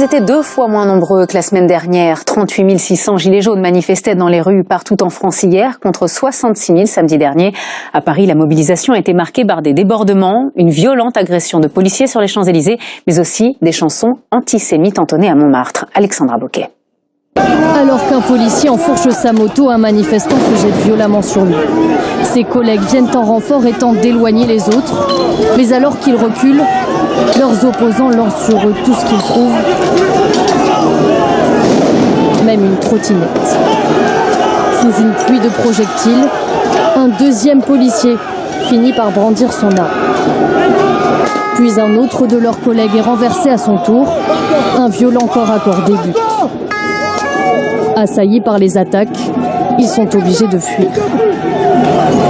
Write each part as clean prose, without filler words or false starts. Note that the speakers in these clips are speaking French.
étaient 2 fois moins nombreux que la semaine dernière. 38 600 gilets jaunes manifestaient dans les rues partout en France hier, contre 66 000 samedi dernier. À Paris, la mobilisation a été marquée par des débordements, une violente agression de policiers sur les Champs-Élysées, mais aussi des chansons antisémites entonnées à Montmartre. Alexandra Boquet. Alors qu'un policier enfourche sa moto, un manifestant se jette violemment sur lui. Ses collègues viennent en renfort et tentent d'éloigner les autres. Mais alors qu'ils reculent, leurs opposants lancent sur eux tout ce qu'ils trouvent, même une trottinette. Sous une pluie de projectiles, un deuxième policier finit par brandir son arme. Puis un autre de leurs collègues est renversé à son tour. Un violent corps à corps débute. Assaillis par les attaques, ils sont obligés de fuir.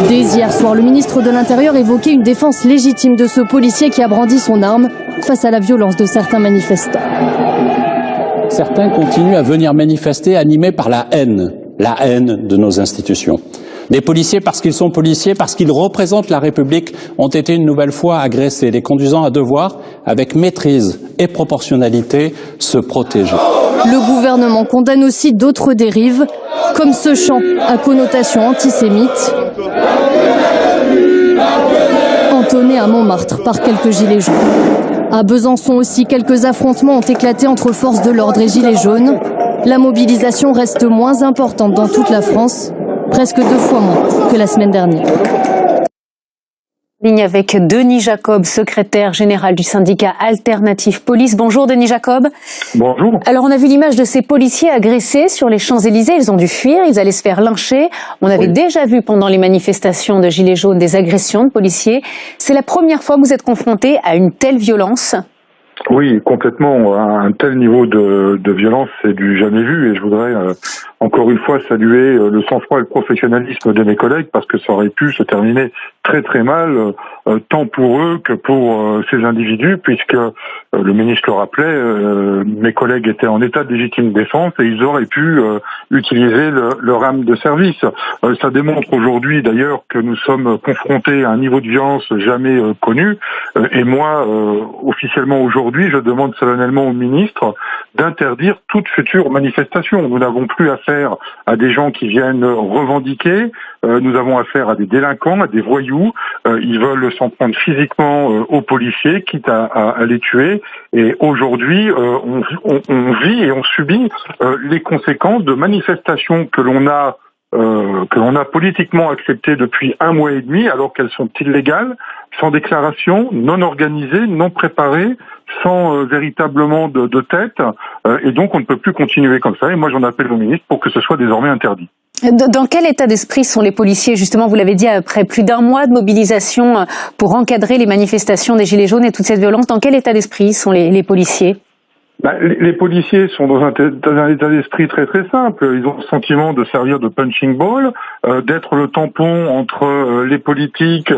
Dès hier soir, le ministre de l'Intérieur évoquait une défense légitime de ce policier qui a brandi son arme face à la violence de certains manifestants. Certains continuent à venir manifester animés par la haine de nos institutions. Des policiers, parce qu'ils sont policiers, parce qu'ils représentent la République, ont été une nouvelle fois agressés, les conduisant à devoir, avec maîtrise et proportionnalité, se protéger. Le gouvernement condamne aussi d'autres dérives, comme ce chant à connotation antisémite, entonné à Montmartre par quelques gilets jaunes. À Besançon aussi, quelques affrontements ont éclaté entre forces de l'ordre et gilets jaunes. La mobilisation reste moins importante dans toute la France, presque 2 fois moins que la semaine dernière. Ligne avec Denis Jacob, secrétaire général du syndicat Alternative Police. Bonjour Denis Jacob. Bonjour. Alors on a vu l'image de ces policiers agressés sur les Champs-Élysées. Ils ont dû fuir, ils allaient se faire lyncher. On avait déjà vu pendant les manifestations de Gilets jaunes des agressions de policiers. C'est la première fois que vous êtes confronté à une telle violence? Oui, complètement. Un tel niveau de violence, c'est du jamais vu. Et je voudrais encore une fois saluer le sang-froid et le professionnalisme de mes collègues, parce que ça aurait pu se terminer très très mal, tant pour eux que pour ces individus, puisque le ministre le rappelait, mes collègues étaient en état de légitime défense et ils auraient pu utiliser leur arme de service. Ça démontre aujourd'hui d'ailleurs que nous sommes confrontés à un niveau de violence jamais connu. Et moi, officiellement aujourd'hui, je demande solennellement au ministre d'interdire toute future manifestation. Nous n'avons plus affaire à des gens qui viennent revendiquer, nous avons affaire à des délinquants, à des voyous. Ils veulent s'en prendre physiquement aux policiers, quitte à les tuer. Et aujourd'hui, on vit et on subit les conséquences de manifestations que l'on a politiquement acceptées depuis 1 mois et demi, alors qu'elles sont illégales, sans déclaration, non organisées, non préparées, sans véritablement de tête. Et donc on ne peut plus continuer comme ça. Et moi j'en appelle au ministre pour que ce soit désormais interdit. Dans quel état d'esprit sont les policiers? Justement, vous l'avez dit, après plus d'1 mois de mobilisation pour encadrer les manifestations des Gilets jaunes et toute cette violence, dans quel état d'esprit sont les policiers? Les policiers sont dans un état d'esprit très très simple. Ils ont le sentiment de servir de punching ball, d'être le tampon entre les politiques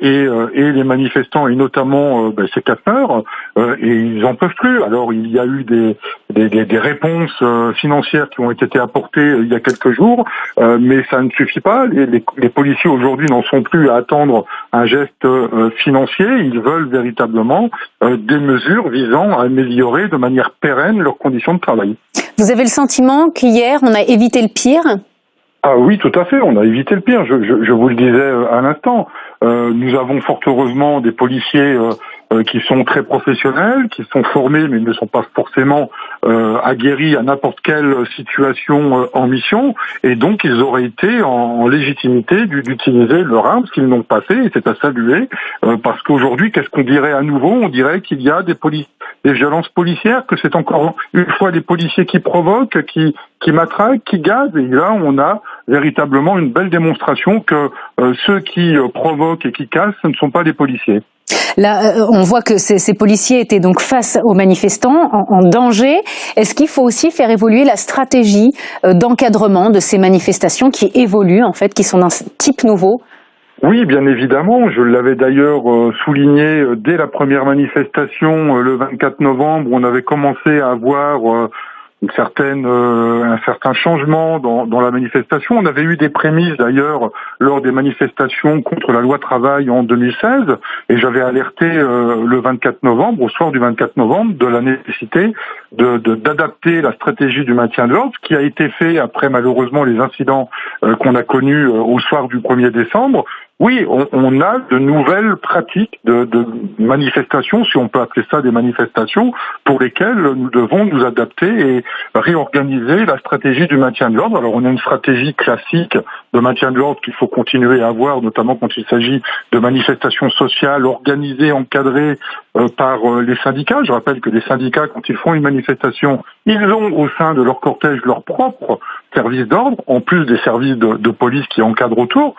et les manifestants, et notamment ces capteurs, et ils en peuvent plus. Alors il y a eu des réponses financières qui ont été apportées il y a quelques jours, mais ça ne suffit pas. Les policiers aujourd'hui n'en sont plus à attendre un geste financier. Ils veulent véritablement des mesures visant à améliorer de manière pérenne leurs conditions de travail. Vous avez le sentiment qu'hier, on a évité le pire? Ah oui, tout à fait, on a évité le pire. Je vous le disais à l'instant. Nous avons fort heureusement des policiers qui sont très professionnels, qui sont formés, mais ils ne sont pas forcément aguerris à n'importe quelle situation en mission, et donc ils auraient été en légitimité d'utiliser leur arme, ce qu'ils n'ont pas fait, et c'est à saluer, parce qu'aujourd'hui, qu'est-ce qu'on dirait à nouveau? On dirait qu'il y a des violences policières, que c'est encore une fois des policiers qui provoquent, qui matraquent, qui gazent, et là on a véritablement une belle démonstration que ceux qui provoquent et qui cassent, ce ne sont pas des policiers. Là, on voit que ces policiers étaient donc face aux manifestants, en danger. Est-ce qu'il faut aussi faire évoluer la stratégie d'encadrement de ces manifestations qui évoluent, en fait, qui sont d'un type nouveau? Oui, bien évidemment. Je l'avais d'ailleurs souligné dès la première manifestation, le 24 novembre, où on avait commencé à avoir un certain changement dans la manifestation. On avait eu des prémices d'ailleurs lors des manifestations contre la loi travail en 2016, et j'avais alerté le 24 novembre, au soir du 24 novembre, de la nécessité d'adapter la stratégie du maintien de l'ordre, ce qui a été fait après malheureusement les incidents qu'on a connus au soir du 1er décembre. Oui, on a de nouvelles pratiques de manifestations, si on peut appeler ça des manifestations, pour lesquelles nous devons nous adapter et réorganiser la stratégie du maintien de l'ordre. Alors on a une stratégie classique de maintien de l'ordre qu'il faut continuer à avoir, notamment quand il s'agit de manifestations sociales organisées, encadrées par les syndicats. Je rappelle que les syndicats, quand ils font une manifestation, ils ont au sein de leur cortège leur propre service d'ordre, en plus des services de police qui encadrent autour.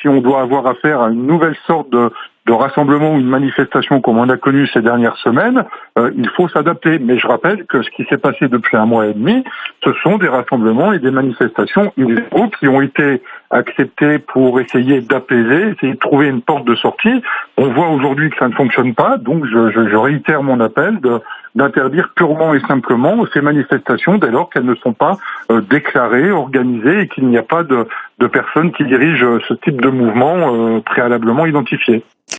Si on doit avoir affaire à une nouvelle sorte de rassemblement ou une manifestation comme on a connu ces dernières semaines, il faut s'adapter. Mais je rappelle que ce qui s'est passé depuis 1 mois et demi, ce sont des rassemblements et des manifestations illégaux qui ont été acceptés pour essayer d'apaiser, essayer de trouver une porte de sortie. On voit aujourd'hui que ça ne fonctionne pas, donc je réitère mon appel d'interdire purement et simplement ces manifestations dès lors qu'elles ne sont pas déclarées, organisées et qu'il n'y a pas de personnes qui dirigent ce type de mouvement préalablement identifié.